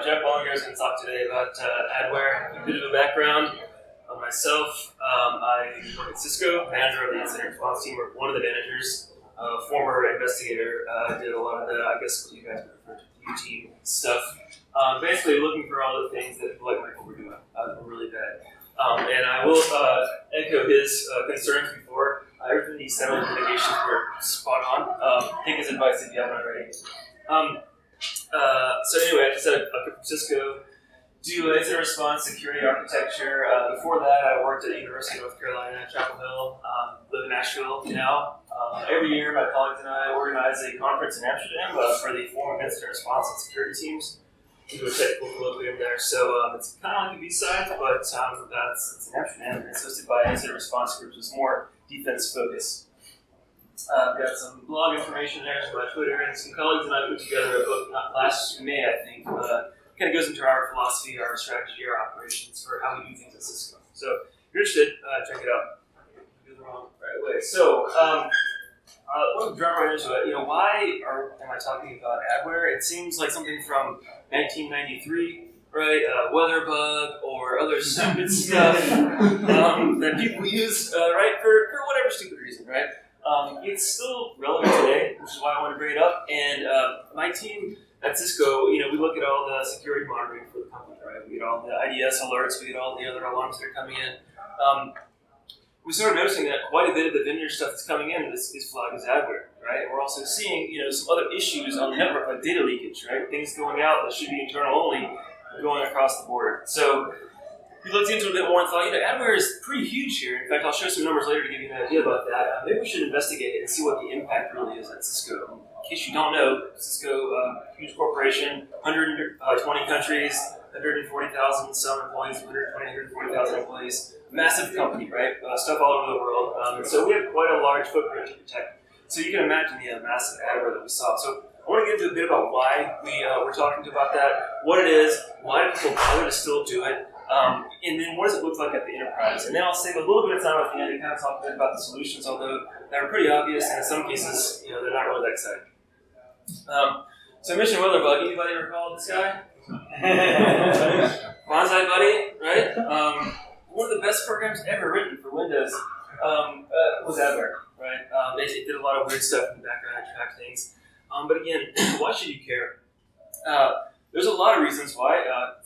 Jeff Bollinger is going to talk today about Adware. A bit of a background on myself. I work at Cisco, manager of the incident response team, or one of the managers. Former investigator, did a lot of the, I guess what you guys would refer to blue team stuff. Basically looking for all the things that people like Michael were doing were really bad. And I will echo his concerns before. Everything he said on mitigations were spot on. Take his advice if you haven't already. So anyway, I just said I come from Cisco, do incident response, security architecture. Before that, I worked at the University of North Carolina, Chapel Hill, live in Asheville now. Every year, my colleagues and I organize a conference in Amsterdam for the Forum of Incident Response and Security Teams. We do a technical colloquium there, so it's kind of like a Bsides, but it's in Amsterdam, and it's hosted by Incident Response Groups, which is more defense-focused. I've got some blog information there, some my Twitter, and some colleagues and I put together a book last May, I think. Kind of goes into our philosophy, our strategy, our operations for how we do things at Cisco. So if you're interested, check it out. Do the wrong right away. So we'll jump right into it. Why am I talking about Adware? It seems like something from 1993, right? Weather bug or other stupid stuff that people use, right, for whatever stupid reason, right? It's still relevant today, which is why I want to bring it up. And my team at Cisco, we look at all the security monitoring for the company, right? We get all the IDS alerts, we get all the other alarms that are coming in. We started noticing that quite a bit of the vendor stuff that's coming in is flagged as Adware, right? We're also seeing, some other issues on the network, like data leakage, right? Things going out that should be internal only, going across the border. So we looked into it a bit more and thought, Adware is pretty huge here. In fact, I'll show some numbers later to give you an idea about that. Maybe we should investigate it and see what the impact really is at Cisco. In case you don't know, Cisco, huge corporation, 120 countries, 140,000 some employees, 140,000 employees. Massive company, right? Stuff all over the world. So we have quite a large footprint to protect. So you can imagine the massive Adware that we saw. So I want to get into a bit about why we're talking about that, what it is, why do people bother to still do it, and then what does it look like at the enterprise? And then I'll save a little bit of time at the end to kind of talk a bit about the solutions, although they're pretty obvious, and in some cases, they're not really that exciting. So I mentioned Weatherbug. Anybody recall this guy? Bonsai Buddy, right? One of the best programs ever written for Windows was Adware, right? It did a lot of weird stuff in the background to track things. But again, why should you care? There's a lot of reasons why.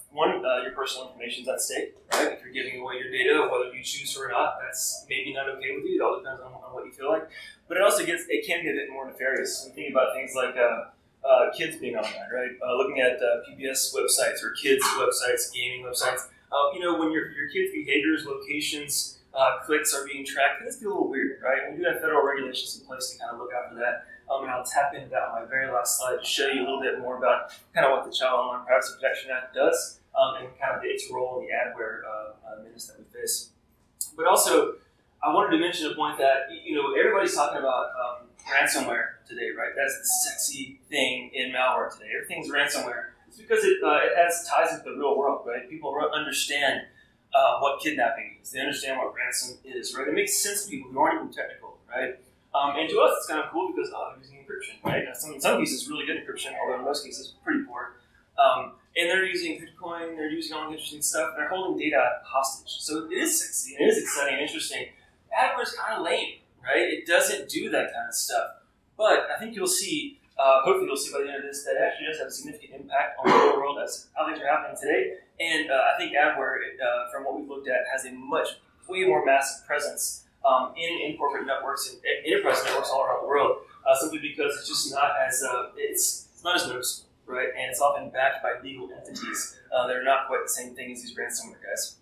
One, your personal information is at stake, right? If you're giving away your data, whether you choose to or not, that's maybe not okay with you. It all depends on what you feel like. But it can be a bit more nefarious. When you think about things like kids being online, right? Looking at PBS websites or kids' websites, gaming websites. When your kids' behaviors, locations, clicks are being tracked, it's a little weird, right? We do have federal regulations in place to kind of look out for that. And I'll tap into that on my very last slide to show you a little bit more about kind of what the Child Online Privacy Protection Act does and kind of its role in the Adware menace that we face. But also, I wanted to mention a point that, everybody's talking about ransomware today, right? That's the sexy thing in malware today. Everything's ransomware. It's because it has ties with the real world, right? People understand what kidnapping is. They understand what ransom is, right? It makes sense to people who aren't even technical, right? And to us, it's kind of cool because they're using encryption, right? In some cases, really good encryption, although in most cases, pretty poor. And they're using Bitcoin, they're using all the interesting stuff, and they're holding data hostage. So it is sexy, it is exciting and interesting. Adware is kind of lame, right? It doesn't do that kind of stuff. But I think you'll see, hopefully you'll see by the end of this, that it actually does have a significant impact on the real world as how things are happening today. And I think Adware, from what we've looked at, has a way more massive presence in corporate networks and enterprise networks all around the world, simply because it's just not as it's not as noticeable, right? And it's often backed by legal entities that are not quite the same thing as these ransomware guys.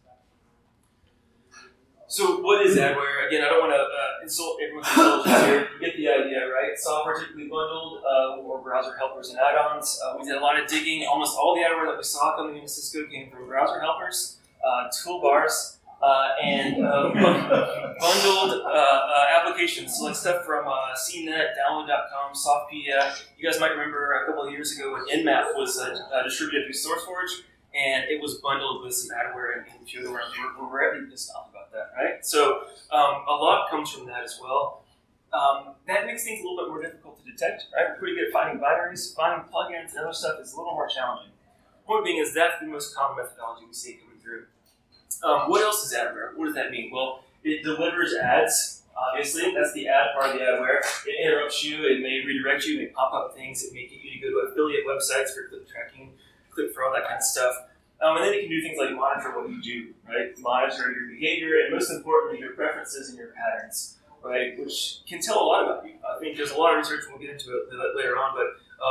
So what is Adware? Again, I don't want to insult everyone's intelligence here. You get the idea, right? Software typically bundled or browser helpers and add-ons. We did a lot of digging. Almost all the Adware that we saw coming into Cisco came from browser helpers, toolbars, and bundled applications. So like stuff from CNET, download.com, SoftPDF. You guys might remember a couple of years ago when Nmap was distributed through SourceForge, and it was bundled with some Adware and a few other ones. We're really pissed off about that, right? So a lot comes from that as well. That makes things a little bit more difficult to detect, right? We're pretty good at finding binaries. Finding plugins and other stuff is a little more challenging. point being is that's the most common methodology we see coming through. What else is adware? What does that mean? Well, it delivers ads. Obviously, that's the ad part of the adware. It interrupts you. It may redirect you. It may pop up things. It may get you to go to affiliate websites for click tracking, click for all that kind of stuff. And then it can do things like monitor what you do, right? Monitor your behavior, and most importantly, your preferences and your patterns, right? Which can tell a lot about you. I think there's a lot of research, and we'll get into it later on, but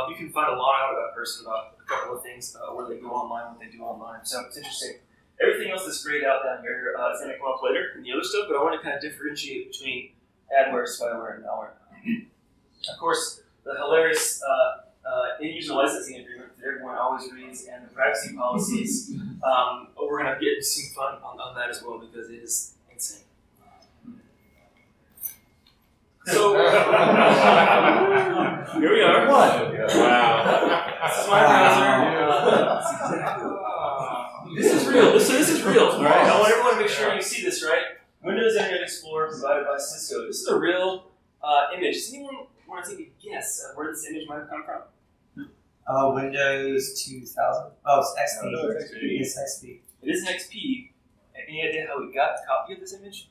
you can find a lot out about a person, about a couple of things, where they go online, what they do online. So it's interesting. Everything else that's grayed out down here is going to come up later in the other stuff, but I want to kind of differentiate between adware, spyware, and malware. Of course, the hilarious end-user licensing agreement that everyone always reads and the privacy policies, we're going to get some fun on that as well because it is insane. So, here we are. What? Wow. This is my browser. This is real. This is real. All right. I want everyone to make sure you see this, right? Windows Internet Explorer provided by Cisco. This is a real image. Does anyone want to take a guess at where this image might have come from? Windows 2000. Oh, it's XP. No, it's XP. It's XP. It is an XP. Any idea how we got a copy of this image?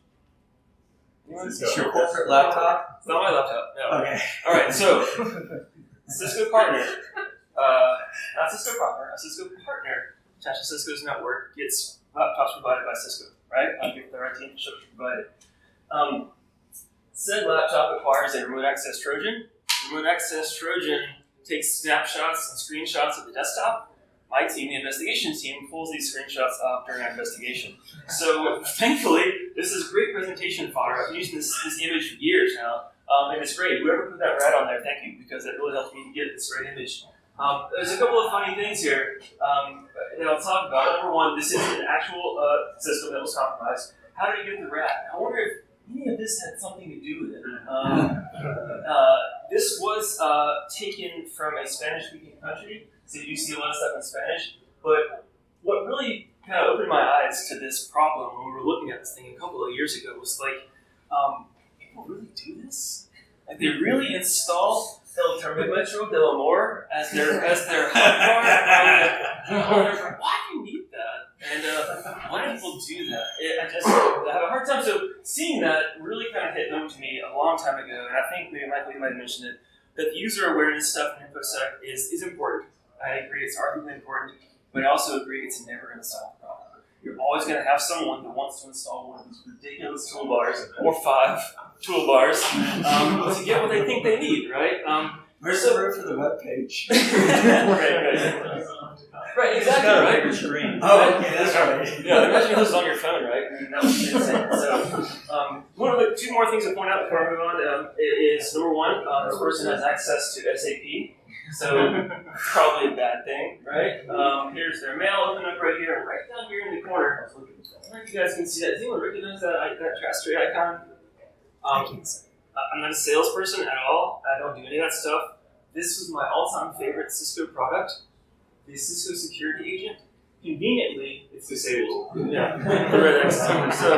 Anyone? It's your corporate laptop? It's not my laptop. No. Okay. All right. So, Cisco partner, not Cisco partner, a Cisco partner attached to Cisco's network gets laptops provided by Cisco, right? I'll give the right team to show you provided. Said laptop acquires a remote access Trojan. Remote access Trojan takes snapshots and screenshots of the desktop. My team, the investigation team, pulls these screenshots off during our investigation. So thankfully, this is great presentation fodder. I've been using this image for years now, and it's great. Whoever put that rat on there, thank you, because it really helped me get this great image. There's a couple of funny things here that I'll talk about. Number one, this is an actual system that was compromised. How did it get the rat? I wonder if any of this had something to do with it. This was taken from a Spanish-speaking country, so you see a lot of stuff in Spanish. But what really kind of opened my eyes to this problem when we were looking at this thing a couple of years ago was like, people really do this? Like they really install El Termómetro del Amor as their hardware? Why do you need that? And why do people do that? I have a hard time. So seeing that really kind of hit home to me a long time ago, and I think maybe Michael, you might have mentioned it, that the user awareness stuff in InfoSec is important. I agree, it's arguably important, but I also agree it's never going to solve the problem. You're always going to have someone that wants to install one of these ridiculous toolbars, or 5 toolbars, to get what they think they need, right? Where's the room for the web page? Right, exactly, right? Bigger screen. Oh, okay, that's right. Yeah, imagine this is on your phone, right? I mean, that would be insane. So, one of the 2 more things to point out before I move on is number 1, this person has access to SAP, so probably a bad thing, right? Here's their mail, open up right here, and right down here in the corner. I don't know if you guys can see that. Does anyone recognize that trash icon? I'm not a salesperson at all. I don't do any of that stuff. This was my all-time favorite Cisco product, the Cisco Security Agent. Conveniently, it's disabled. Yeah, right next to it. So,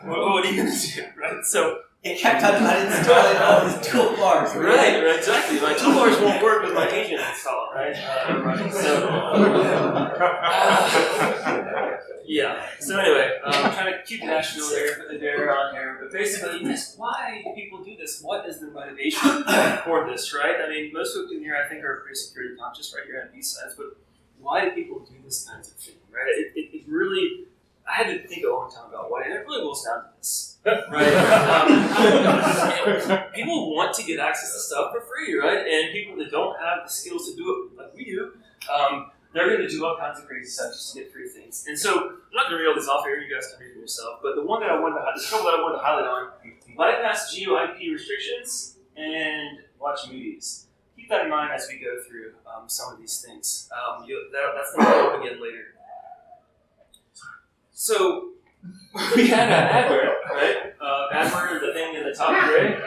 what are you going to do, right? So it kept on uninstalling all these toolbars. Right, exactly. My toolbars won't work with my agent installed, right? Yeah. So anyway, I'm trying to keep Asheville there, put the bear on here, but basically, why do people do this? What is the motivation for this, right? I mean, most folks in here, I think, are pretty security conscious right here at Bsides, but why do people do this kind of thing, right? It really, I had to think a long time about why, and it really boils down to this, right? People want to get access to stuff for free, right? And people that don't have the skills to do it like we do, they're going to do all kinds of crazy stuff just to get free things. And so, I'm not going to read all these off here, you guys can read them yourself, but the one that I wanted to, there's a couple that I wanted to highlight on, bypass GeoIP restrictions and watch movies. Keep that in mind as we go through some of these things. That's going to come up again later. So, we had Adware, right? Adware, the thing in the top gray.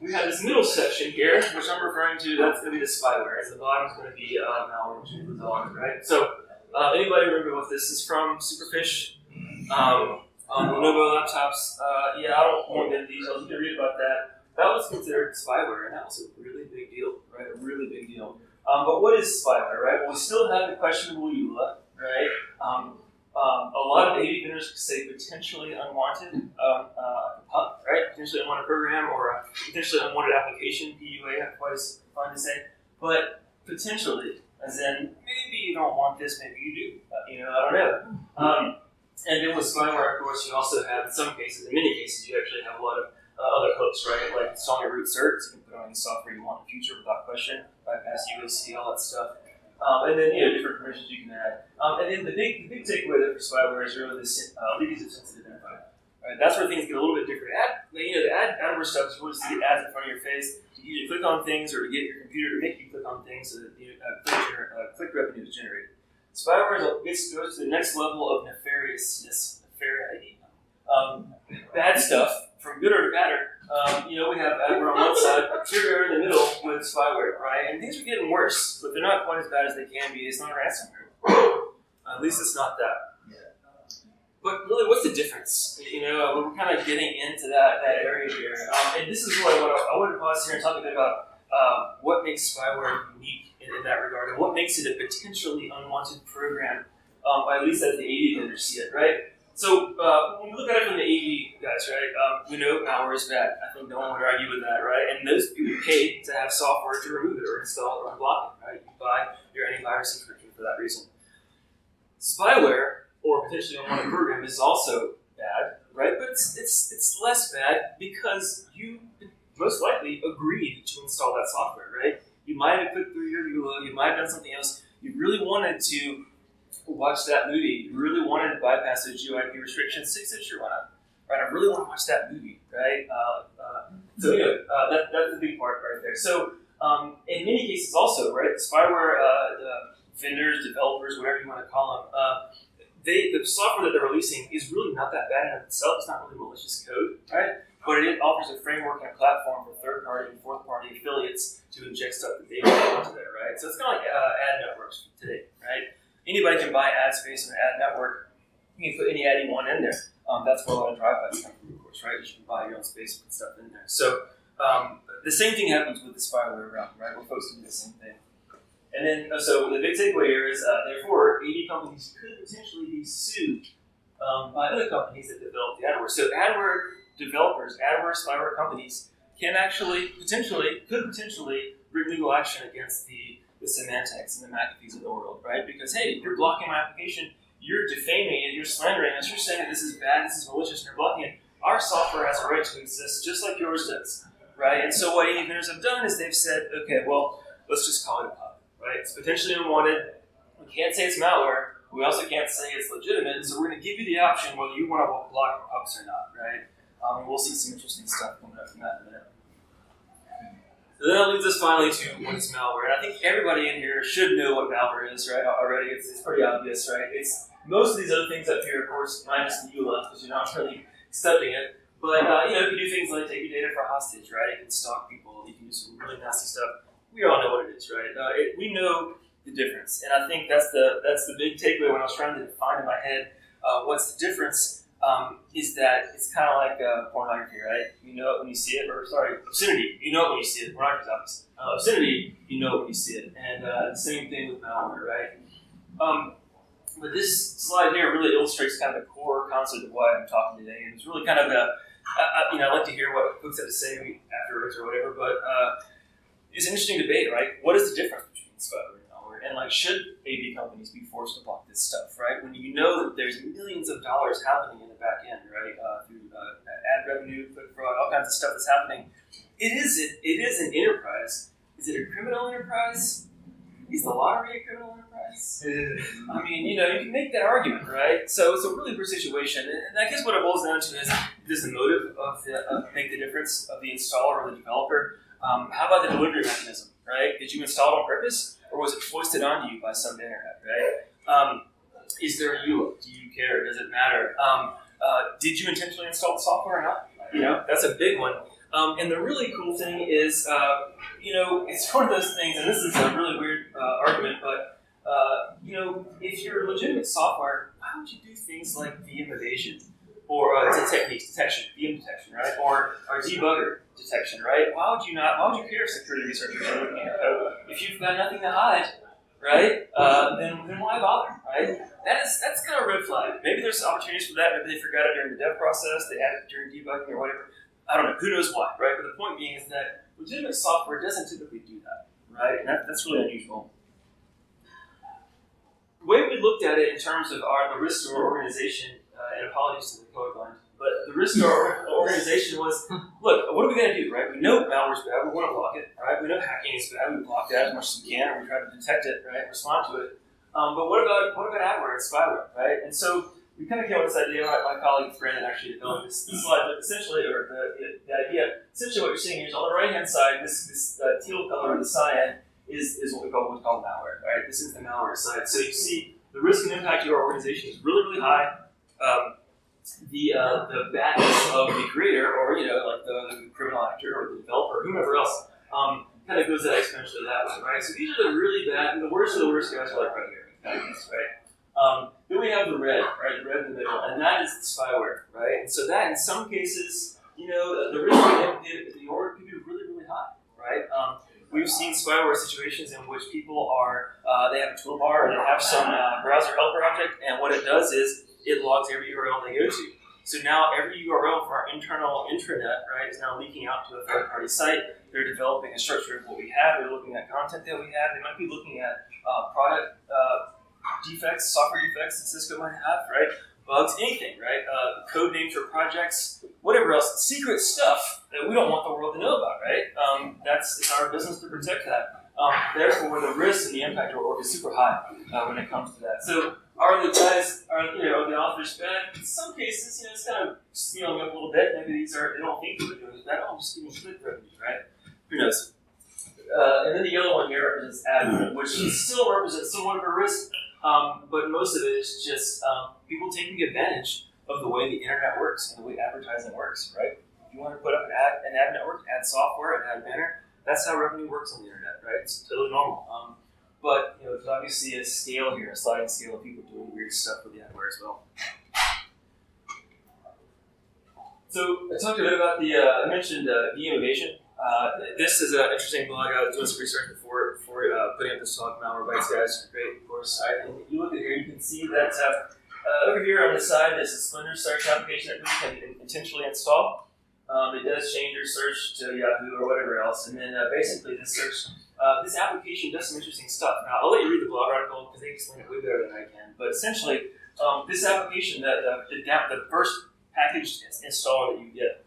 We have this middle section here, which I'm referring to, that's going to be the spyware. And the bottom is going to be malware, which is the right? So, anybody remember what this is from? Superfish? On Lenovo laptops. Yeah, I don't want to get into details. You can read about that. That was considered spyware, and that was a really big deal, right? A really big deal. But what is spyware, right? Well, we still have the questionable EULA, right? A lot of AV vendors say potentially unwanted PUP, right? Potentially unwanted program or a potentially unwanted application, PUA, I'm quite fine to say. But potentially, as in, maybe you don't want this, maybe you do. I don't know. And then with spyware, of course, you also have, in some cases, in many cases, you actually have a lot of other hooks, right? Like installing root certs, you can put on any software you want in the future without question, bypass UAC, all that stuff. And then, different permissions you can add. And then the big takeaway there for spyware is really this legacy of sensitive identifier. Right? That's where things get a little bit different. The Adware stuff is really just to get ads in front of your face, to get you to click on things, or to get your computer to make you click on things so that click revenue is generated. Spyware goes to the next level of nefariousness, nefariety. Bad stuff, from gooder to badder. We have Adware on one side, here in the middle with spyware, right? And things are getting worse, but they're not quite as bad as they can be. It's not ransomware. At least it's not that. But really, what's the difference? We're kind of getting into that area here. And this is what I want to pause here and talk a bit about what makes spyware unique in that regard, and what makes it a potentially unwanted program, at least as the AV vendors see it, right? So when we look at it from the AV guys, right, we know malware is bad. I think no one would argue with that, right? And those people pay to have software to remove it or install it or unblock it, right? You buy your antivirus subscription for that reason. Spyware, or potentially unwanted program, is also bad, right? But it's less bad because you most likely agreed to install that software, right? You might have clicked through your EULA, you might have done something else. You really wanted to watch that movie. You really wanted to bypass those UIP restrictions. 6-inch or whatnot, right? I really want to watch that movie, right? That's the big part right there. So in many cases also, right, the spyware vendors, developers, whatever you want to call them, the software that they're releasing is really not that bad in of itself. It's not really malicious code, right? But it offers a framework and a platform for third-party and fourth-party affiliates to inject stuff that they want into there, right? So it's kind of like ad networks today, right? Anybody can buy ad space on an ad network. You can put any ad you want in there. That's where a lot of drive-bys come from, of course, right? You can buy your own space and put stuff in there. So the same thing happens with the spyware realm, right? We're folks do the same thing. And then, so the big takeaway here is, therefore, AV companies could potentially be sued by other companies that develop the Adware. So Adware developers, Adware spyware companies can actually could potentially bring legal action against the Symantec's and the McAfee's of the world, right? Because, hey, you're blocking my application, you're defaming it, you're slandering us, you're saying this is bad, this is malicious, and you're blocking it. Our software has a right to exist just like yours does, right? And so what AV vendors have done is they've said, okay, well, let's just call it a PUP, right? It's potentially unwanted. We can't say it's malware. We also can't say it's legitimate, so we're going to give you the option whether you want to block PUPs or not, right? And we'll see some interesting stuff coming up from that in a minute. So then that leads us finally to what is malware. And I think everybody in here should know what malware is, right? Already, it's pretty obvious, right? It's most of these other things up here, of course, minus the EULA, because you're not really studying it. But you can do things like take your data for hostage, right? You can stalk people. You can do some really nasty stuff. We all know what it is, right? We know the difference, and I think that's the big takeaway when I was trying to define in my head what's the difference. Is that it's kind of like pornography, right? You know it when you see it, or obscenity. You know it when you see it. Pornography is obvious. Obscenity, you know it when you see it. And the same thing with malware, right? But this slide here really illustrates kind of the core concept of why I'm talking today. And it's really kind of I like to hear what folks have to say afterwards or whatever, but it's an interesting debate, right? What is the difference between spyware and malware? And should AV companies be forced to block this stuff, right? When you know that there's millions of dollars happening in the back end, right? Through ad revenue, click fraud, all kinds of stuff that's happening. It is an enterprise. Is it a criminal enterprise? Is the lottery a criminal enterprise? I mean, you can make that argument, right? So it's a really weird situation. And I guess what it boils down to is, does the motive make the difference of the installer or the developer? How about the delivery mechanism, right? Did you install it on purpose, or was it foisted onto you by some internet, right? Is there a EULA? Do you care? Does it matter? Did you intentionally install the software or not? That's a big one. And the really cool thing is, it's one of those things, and this is a really weird argument, but, if you're legitimate software, why would you do things like VM evasion or detection, VM detection, right? Or debugger, detection, right? Why would you care if security researchers are looking at your code if you've got nothing to hide, right? Then why bother, right? That's kind of a red flag. Maybe there's opportunities for that. Maybe they forgot it during the dev process. They had it during debugging or whatever. I don't know. Who knows why, right? But the point being is that legitimate software doesn't typically do that, right? And that's really unusual. The way we looked at it in terms of the risk to our organization, and apologies to the colorblind, but the risk to our organization was, look, what are we going to do, right? We know malware's bad, we want to block it, right? We know hacking is bad, we block that as much as we can, and we try to detect it, right? Respond to it. But what about Adware and spyware, right? And so we kind of came up with this idea. My colleague Brandon actually developed this slide, but essentially, or the idea, essentially what you're seeing here is on the right hand side, this teal color, the cyan, is what we call malware, right? This is the malware side. So you see the risk and impact to your organization is really, really high. The badness of the creator, or like the criminal actor or the developer, or whomever else, kind of goes exponentially that way, right? So these are the really bad, and the worst of the worst guys are like right here, right? Then we have the red, right? The red in the middle, and that is the spyware, right? And so that, in some cases, the risk of the org can be really, really high, right? We've seen spyware situations in which people they have a toolbar or they have some browser helper object, and what it does is it logs every URL they go to. So now every URL for our internal intranet, right, is now leaking out to a third-party site. They're developing a structure of what we have. They're looking at content that we have. They might be looking at product defects, software defects that Cisco might have, right? Bugs, anything, right? Code names for projects, whatever else. Secret stuff that we don't want the world to know about, right? It's our business to protect that. Therefore, the risk and the impact of our org is super high when it comes to that. So, are the authors bad? In some cases, it's kind of scaling up a little bit. Maybe they don't think they're doing it bad. I'm just giving click revenue, right? Who knows? And then the yellow one here represents Adware, which still represents somewhat of a risk, but most of it is just people taking advantage of the way the internet works and the way advertising works, right? If you want to put up an ad network, ad software, an ad banner, that's how revenue works on the internet, right? It's totally normal. But there's obviously a scale here, a sliding scale of people doing weird stuff with the Adware as well. So I talked a bit about I mentioned de-innovation. This is an interesting blog. I was doing some research before putting up this talk. Bsides, great, of course. And you look at here, you can see that over here on the side, there's a Splinter search application that people can intentionally install. It does change your search to Yahoo or whatever else, and then basically this application does some interesting stuff. Now, I'll let you read the blog article because they explain it way better than I can. But essentially, this application, the first package installer that you get,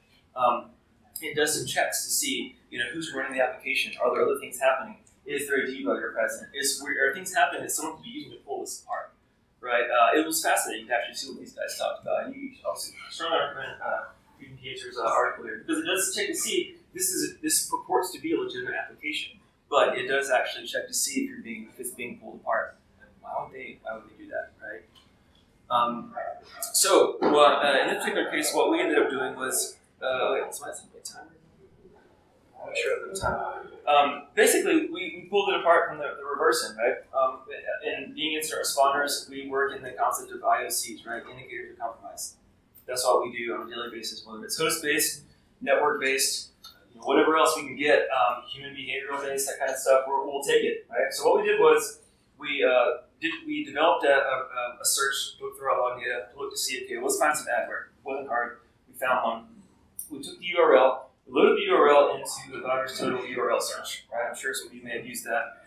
it does some checks to see, who's running the application. Are there other things happening? Is there a debugger present? Are things happening that someone could be using to pull this apart? Right? It was fascinating to actually see what these guys talked about. And you also strongly recommend reading Pieter's article here because it does check to see this purports to be a legitimate application, but it does actually check to see if it's being pulled apart. Why would they do that, right? In this particular case, what we ended up doing was time. I'm not sure of the time. Basically, we pulled it apart from the reverse end, right? In being incident responders, we work in the concept of IOCs, right? Indicators of compromise. That's what we do on a daily basis, whether it's host-based, network-based, whatever else we can get, human behavioral-based, that kind of stuff, we'll take it, right? So what we did was we developed a search, looked through our log data, to look to see, okay, let's find some adware. It wasn't hard. We found one. We took the URL, we loaded the URL into the virus total URL search, right? I'm sure some of you may have used that.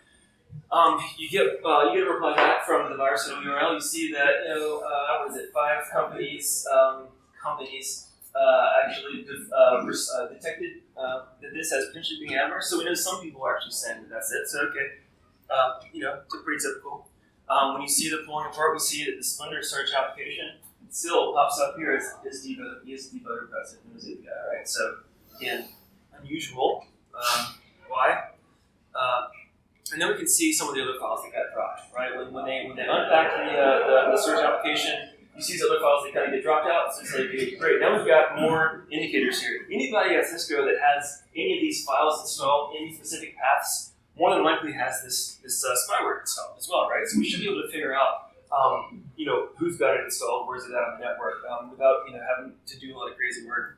You get a reply back from the virus total URL. You see that, 5 companies actually detected that this has potentially been adware. So we know some people are actually saying that that's it. So okay, it's pretty typical. When you see the pulling apart, we see that the Splinter search application still pops up here as debugger present in the API, right? So again, unusual. Why? And then we can see some of the other files that got dropped, right? When they unpack the search application, you see these other files that kind of get dropped out. So it's like, okay, great. Now we've got more indicators here. Anybody at Cisco that has any of these files installed, any specific paths, more than likely has this spyware installed as well, right? So we should be able to figure out, who's got it installed, where's it at on the network, without having to do a lot of crazy work.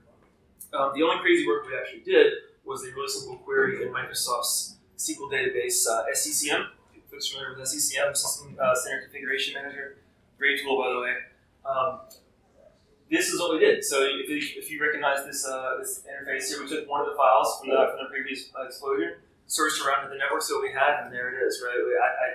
The only crazy work we actually did was a really simple query in Microsoft's SQL database, SCCM. If folks are familiar with SCCM, System Center Configuration Manager, great tool by the way. This is what we did. So if you recognize this interface here, we took one of the files from the previous explosion, searched around to the network, so we had, and there it is, right?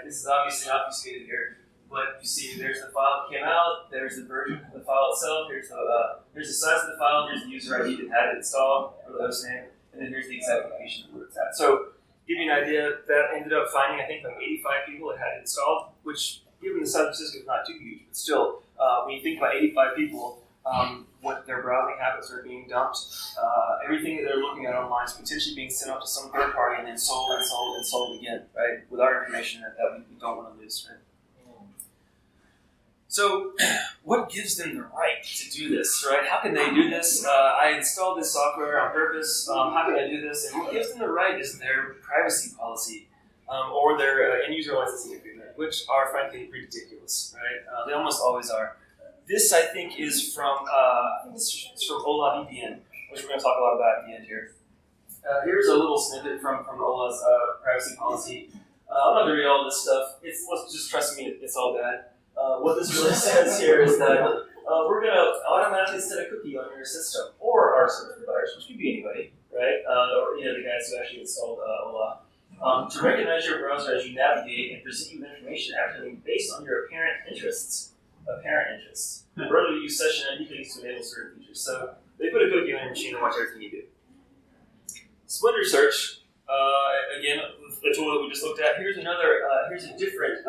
This is obviously obfuscated here, but you see there's the file that came out, there's the version of the file itself, here's the size of the file, here's the user ID that had it installed, or the host name, and then here's the exact location of where it's at. So, give you an idea, that ended up finding, I think, like 85 people that had it installed, which, given the San Francisco is not too huge, but still, when you think about 85 people, what their browsing habits are being dumped, everything that they're looking at online is potentially being sent out to some third party and then sold and sold and sold again, right? With our information that we don't want to lose, right? So, what gives them the right to do this, right? How can they do this? I installed this software on purpose. How can I do this? And what gives them the right is their privacy policy or their end-user licensing agreement, which are frankly ridiculous, right? They almost always are. This, I think, is from Ola VPN, which we're going to talk a lot about at the end here. Here's a little snippet from Ola's privacy policy. I'm not going to read all this stuff. Just trust me, it's all bad. What this really says here is that we're going to automatically set a cookie on your system or our service providers, which could be anybody, right? Or the guys who actually installed Ola, to recognize your browser as you navigate and present you with information acting based on your apparent interests. Further use session entities to enable certain features. So they put a cookie on your machine and watch everything you do. Splinter search, again, the tool that we just looked at. Here's a different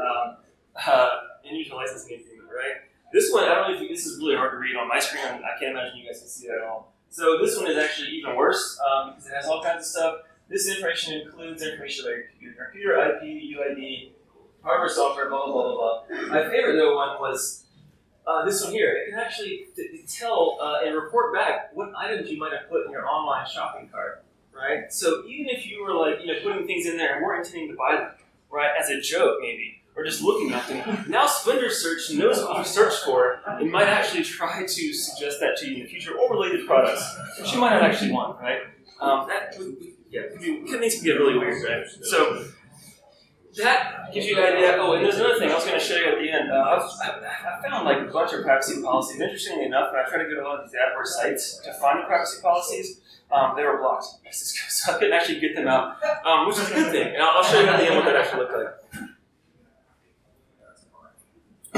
end-user licensing agreement, right? This one, I don't know if this is really hard to read on my screen. I can't imagine you guys can see that at all. So this one is actually even worse because it has all kinds of stuff. This information includes information about your computer, IP, UID, hardware, software, blah, blah, blah, blah, blah. My favorite, though, one was this one here. It can actually tell and report back what items you might have put in your online shopping cart, right? So even if you were putting things in there and weren't intending to buy them, right, as a joke maybe, or just looking at them, now Splinter Search knows what you searched for and might actually try to suggest that to you in the future or related products, which you might not actually want, right? Things can get really weird, right? So that gives you an idea. Oh, and there's another thing I was going to show you at the end. I found like a bunch of privacy policies. Interestingly enough, when I tried to go to a lot of these Adware sites to find the privacy policies, they were blocked. So I couldn't actually get them out, which is a good thing. And I'll show you at the end what that actually looked like.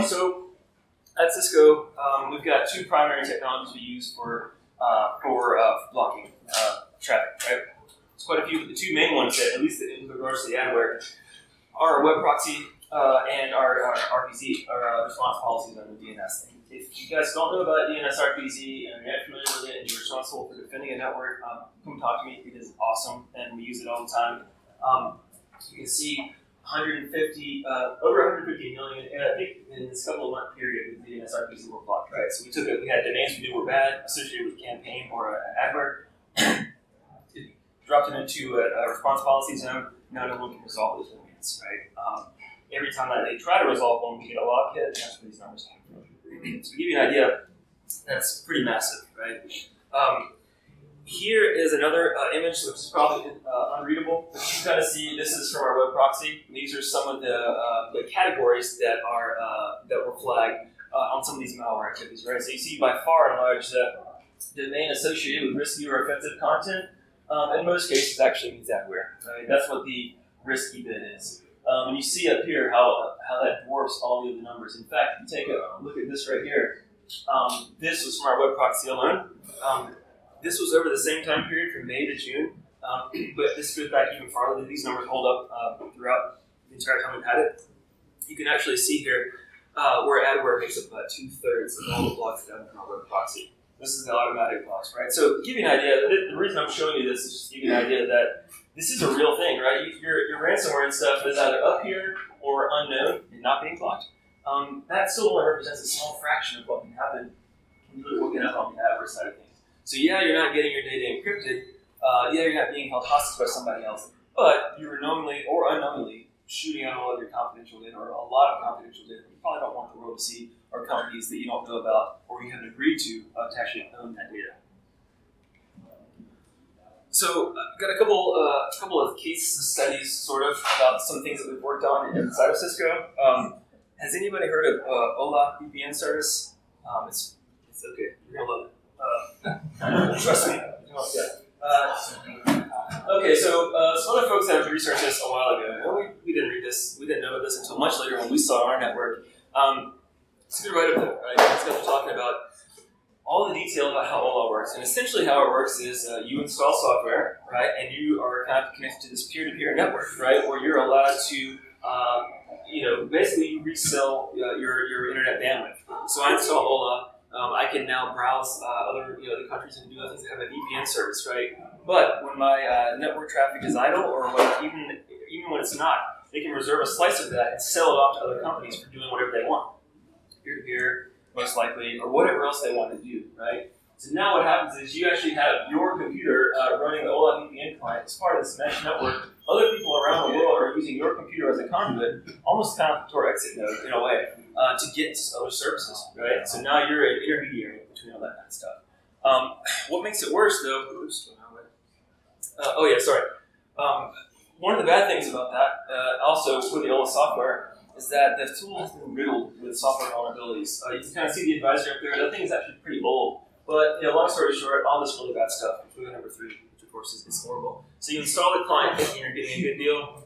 So at Cisco, we've got two primary technologies we use for blocking traffic. Right? There's quite a few, but the two main ones, at least in regards to the Adware, are web proxy and our RPZ, our response policies on the DNS thing. If you guys don't know about DNS RPZ and you're not familiar with it and you're responsible for defending a network, come talk to me. It is awesome and we use it all the time. You can see over 150 million, and I think in this couple of month period, the DNS RPZ were blocked, right? So we had domains we knew were bad associated with campaign or Adware, dropped it into a response policy zone. Now no one can resolve those domains, right? Every time that they try to resolve one, we get a log hit, and that's where these numbers come from. So to give you an idea, that's pretty massive, right? Here is another image, which is probably unreadable, but you can kind of see this is from our web proxy. These are some of the categories that were flagged on some of these malware activities, right? So you see by far and large the domain associated with risky or offensive content. In most cases, actually means Adware, right? That's what the risky bit is. And you see up here how that dwarfs all the other numbers. In fact, if you take a look at this right here, this was from our web proxy alone. This was over the same time period from May to June, but this goes back even farther. These numbers hold up throughout the entire time we've had it. You can actually see here where Adware makes up about 2/3 of all the blocks that have from our web proxy. This is the automatic blocks, right? So to give you an idea, the reason I'm showing you this is just to give you an idea that this is a real thing, right? Your ransomware and stuff is either up here or unknown and not being blocked. That still only represents a small fraction of what can happen when you're looking up on the Adware side of things. So yeah, you're not getting your data encrypted. Yeah, you're not being held hostage by somebody else. But you're knowingly or unknowingly shooting out all of your confidential data or a lot of confidential data you probably don't want the world to see, or companies that you don't know about or you haven't agreed to actually own that data. So got a couple of case studies, sort of, about some things that we've worked on inside of Cisco. Has anybody heard of Ola VPN service? It's okay. You're gonna love it. Trust me. Okay, so some other folks that have researched this a while ago, and we didn't read this, we didn't know about this until much later when we saw it on our network. It's good right up there, right? It's got to talking about all the detail about how Ola works. And essentially how it works is you install software, right? And you are kind of connected to this peer-to-peer network, right? Where you're allowed to, basically resell your internet bandwidth. So I install Ola. I can now browse other countries and do other things that have a VPN service, right? But when my network traffic is idle, or even when it's not, they can reserve a slice of that and sell it off to other companies for doing whatever they want, peer-to-peer, most likely, or whatever else they want to do, right? So now what happens is you actually have your computer running the Ola VPN client as part of this mesh network. Other people around the world are using your computer as a conduit, almost kind of Tor exit node in a way, to get to other services, right? So now you're an intermediary between all that kind of stuff. What makes it worse, though? One of the bad things about that, also for the Ola software, is that the tool has been riddled with software vulnerabilities. You can kind of see the advisory up there. That thing is actually pretty old. But long story short, all this really bad stuff, including number 3, which of course is horrible. So you install the client thinking you're getting a good deal.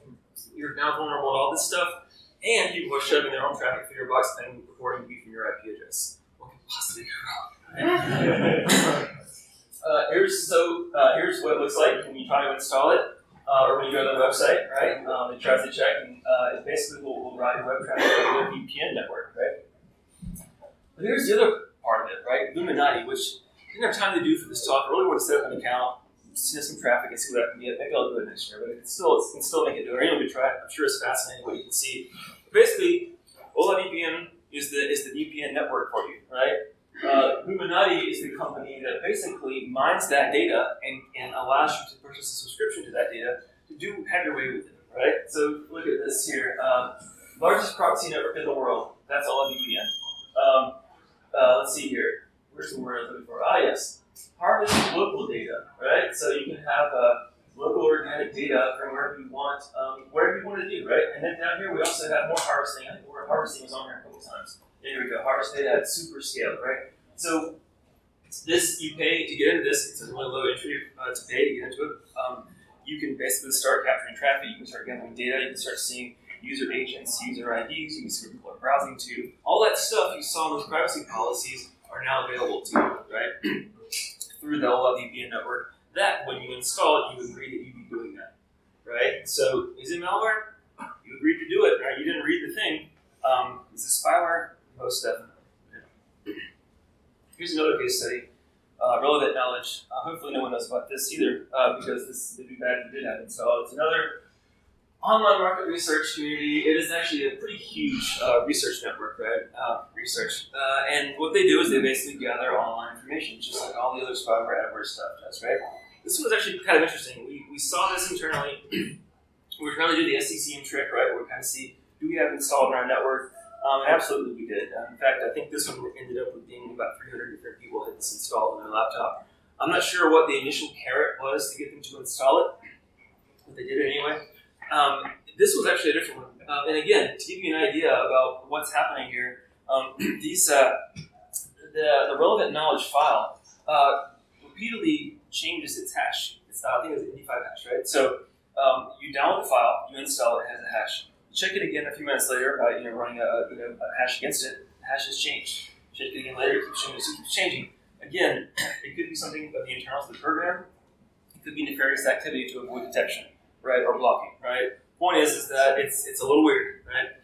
You're now vulnerable to all this stuff, and people are shoving their own traffic through your box and reporting you from your IP address. What could possibly go wrong? Here's what it looks like when you try to install it, or when you go to the website, right? It tries to check, and it basically will route your web traffic to the VPN network, right? But here's the other part of it, right? Illuminati, which I didn't have time to do for this talk. I really want to set up an account, send some traffic, and see what I can get. Maybe I'll do it next year, but it can still make it do it. Anyone can try it. I'm sure it's fascinating what you can see. But basically, Ola VPN is the VPN network for you, right? Illuminati is the company that basically mines that data and allows you to purchase a subscription to that data to have your way with it, right? So look at this here. Largest proxy network in the world. That's Ola VPN. Let's see here. Where's the word I was looking for? Yes. Harvest local data, right? So you can have local organic data from wherever you want to do, right? And then down here we also have more harvesting. I think the word harvesting was on here a couple times. There we go. Harvest data at super scale, right? So this, you pay to get into this. It's a really low entry to pay to get into it. You can basically start capturing traffic. You can start gathering data. You can start seeing user agents, user IDs. You can see what people are browsing to. All that stuff you saw in those privacy policies are now available to you, right? Through the Ola VPN network. That, when you install it, you agree that you'd be doing that, right? So, is it malware? You agreed to do it, right? You didn't read the thing. Is it spyware? Most definitely. Here's another case study. Relevant knowledge. Hopefully no one knows about this either, because this would be bad if you did have it installed. It's another online market research community. It is actually a pretty huge research network, right? And what they do is they basically gather online information, just like all the other spyware, Adware stuff does, right? This was actually kind of interesting. We saw this internally. We were trying to do the SCCM trick, right? Where we kind of see, do we have it installed in our network? Absolutely we did. In fact, I think this one ended up with being about 300 different people had this installed on their laptop. I'm not sure what the initial carrot was to get them to install it, but they did it anyway. This was actually a different one. And again, to give you an idea about what's happening here, the relevant knowledge file repeatedly changes its hash. I think it's an 85 hash, right? So you download the file, you install it, it has a hash. Check it again a few minutes later by running a hash against it. The hash has changed. Check it again later, it keeps changing. Again, it could be something of the internals of the program. It could be nefarious activity to avoid detection, right, or blocking, right? Point is that it's a little weird, right?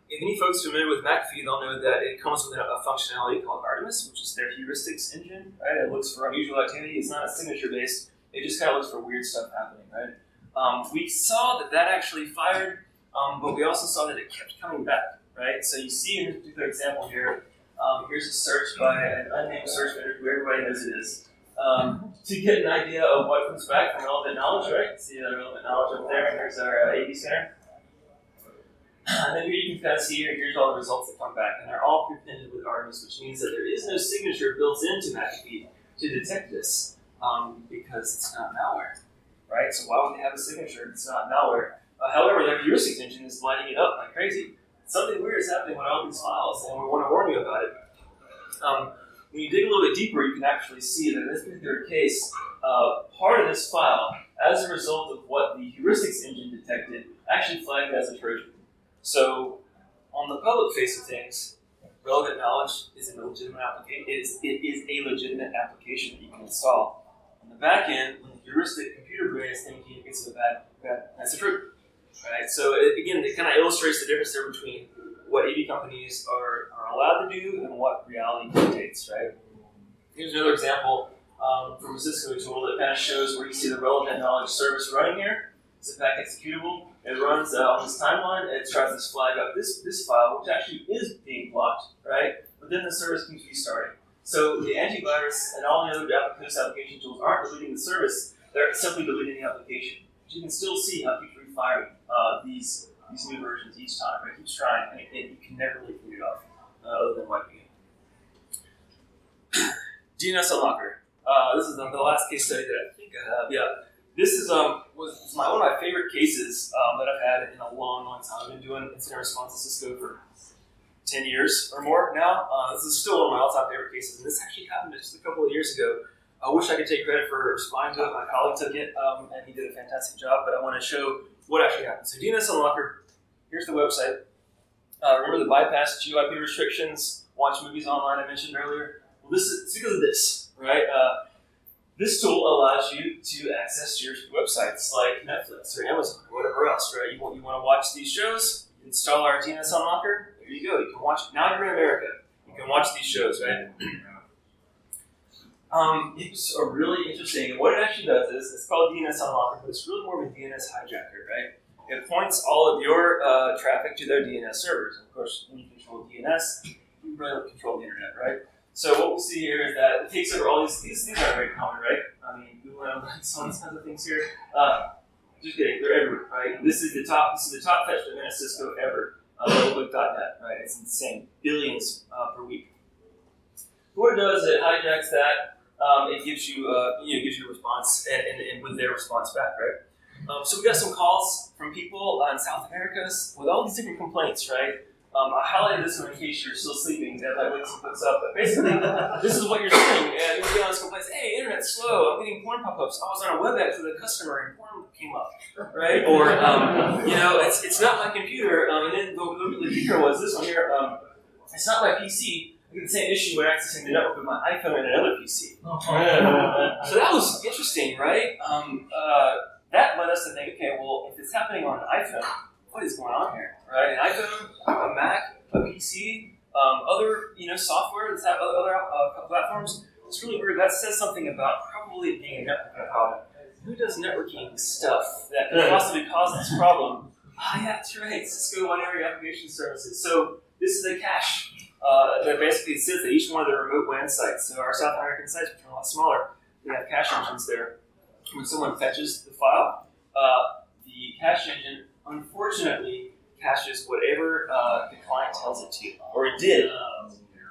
If any folks familiar with McAfee, they'll know that it comes with a functionality called Artemis, which is their heuristics engine, right? It looks for unusual activity. It's not a signature-based. It just kind of looks for weird stuff happening, right? We saw that actually fired, but we also saw that it kept coming back, right? So you see in this particular example here, here's a search by an unnamed search vendor who everybody knows it is, to get an idea of what comes back from relevant knowledge, right? See the relevant knowledge up there, and here's our AD center. And then here you can kind of see here's all the results that come back, and they're all prepended with Artemis, which means that there is no signature built into McAfee to detect this. because it's not malware, right? So why would they have a signature if it's not malware? However, their heuristics engine is lighting it up like crazy. Something weird is happening with all these files, and we want to warn you about it. When you dig a little bit deeper, you can actually see that in this particular case, part of this file, as a result of what the heuristics engine detected, actually flagged as a Trojan. So, on the public face of things, relevant knowledge is a legitimate application. It is a legitimate application that you can install. On the back end, when the heuristic computer brain is thinking it's a bad that's the truth. Right? So again, it kind of illustrates the difference there between what AV companies are allowed to do and what reality dictates, right? Here's another example from a Cisco tool that kind of shows where you see the relevant knowledge service running here. It's a pack executable. It runs on this timeline. It tries to flag up this file, which actually is being blocked, right? But then the service keeps restarting. So the antivirus and all the other application tools aren't deleting the service. They're simply deleting the application. But you can still see how it keeps refiring these new versions each time. Right? It keeps trying, and you can never really clean it off other than wiping it. DNS Unlocker. This is the last case study that I think I have. Yeah. This is one of my favorite cases that I've had in a long, long time. I've been doing incident response at Cisco for 10 years or more now. This is still one of my all-time favorite cases, and this actually happened just a couple of years ago. I wish I could take credit for responding to it. My colleague took it, and he did a fantastic job, but I want to show what actually happened. So DNS Unlocker, here's the website. Remember the bypass GUIP restrictions, watch movies online I mentioned earlier? Well, it's because of this, right? This tool allows you to access your websites like Netflix or Amazon or whatever else, right? You want to watch these shows, install our DNS Unlocker, there you go. You can watch, now you're in America, you can watch these shows, right? It's really interesting. And what it actually does is, it's called DNS Unlocker, but it's really more of a DNS hijacker, right? It points all of your traffic to their DNS servers. And of course, when you control DNS, you really control the internet, right? So what we see here is that it takes over all these things are very common, right? I mean, Google Analytics, all these kinds of things here. Just kidding, they're everywhere, right? This is the top fetched domain at Cisco ever, levelbook.net, right? It's insane, billions per week. What it does is it hijacks that. It gives you, gives you a response, and with their response back, right? So we got some calls from people in South America with all these different complaints, right? I highlighted this one in case you're still sleeping. That wakes up. But basically, this is what you're seeing. And you get on this complaint, hey, internet's slow. I'm getting porn pop-ups. I was on a WebEx with a customer and porn came up, right? Or it's not my computer. And then the kicker was this one here. It's not my PC. I get the same issue when accessing the network with my iPhone and another PC. So that was interesting, right? That led us to think, okay, well, if it's happening on an iPhone, what is going on here, right? An iPhone, a Mac, a PC, other software that's have other platforms. It's really weird. That says something about probably being a networking problem. Who does networking stuff that could possibly cause this problem? Yeah, that's right. Cisco One Area Application Services. So this is a cache that basically sits at each one of the remote WAN sites. So our South American sites, which are a lot smaller, we have cache engines there. When someone fetches the file, the cache engine unfortunately caches whatever the client tells it to, or it did.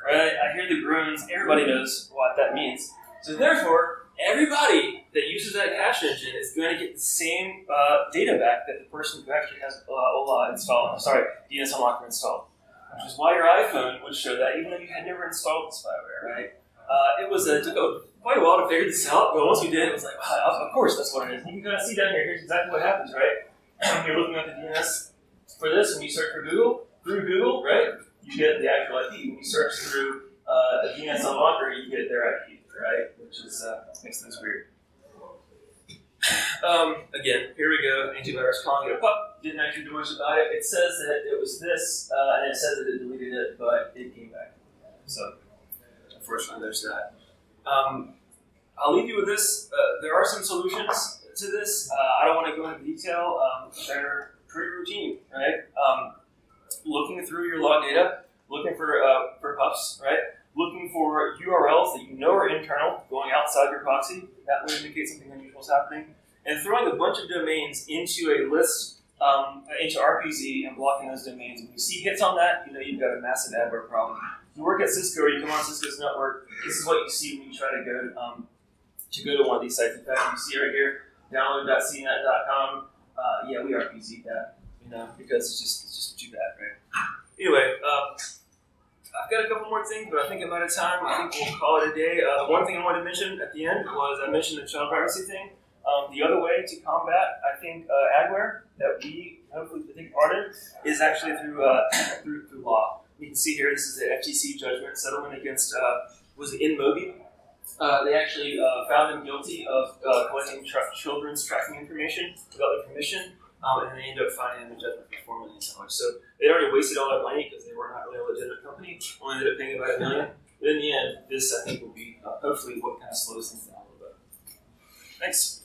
Right? I hear the groans. Everybody knows what that means. So therefore, everybody that uses that cache engine is going to get the same data back that the person who actually has DNS Unlocker installed. Which is why your iPhone would show that, even though you had never installed the spyware, right? It took quite a while to figure this out, but once we did, it was like, wow, of course that's what it is. You can kind of see down here, here's exactly what happens, right? You're looking at the DNS for this, when you search for Google, through Google, right? You get the actual IP. When you search through a DNS Unlocker, you get their IP, right? Which is makes things weird. Again, here we go. Antivirus calling it a pup. Didn't actually do much about it. It says that it was this, and it says that it deleted it, but it came back. So, unfortunately, there's that. I'll leave you with this. There are some solutions to this. I don't want to go into detail. They're pretty routine, right? Looking through your log data, looking for pups, right? Looking for URLs that you know are internal, going outside your proxy. That would indicate something unusual is happening. And throwing a bunch of domains into a list, into RPZ, and blocking those domains. When you see hits on that, you know you've got a massive adware problem. If you work at Cisco or you come on Cisco's network, this is what you see when you try to go to go to one of these sites. In fact, you see right here, download.cnet.com. Yeah, we are busy that, because it's just too bad, right? Anyway, I've got a couple more things, but I think I'm out of time. I think we'll call it a day. One thing I wanted to mention at the end was I mentioned the child privacy thing. The other way to combat, I think, Adware that we hopefully take part in is actually through law. You can see here, this is the FTC judgment settlement against was it InMobi. They actually found them guilty of collecting children's tracking information without their permission, and they ended up finding them a judgment for $4 million. So they'd already wasted all their money because they were not really a legitimate company. Only ended up paying about $1 million. But in the end, this I think will be hopefully what kind of slows things down a little bit. Thanks.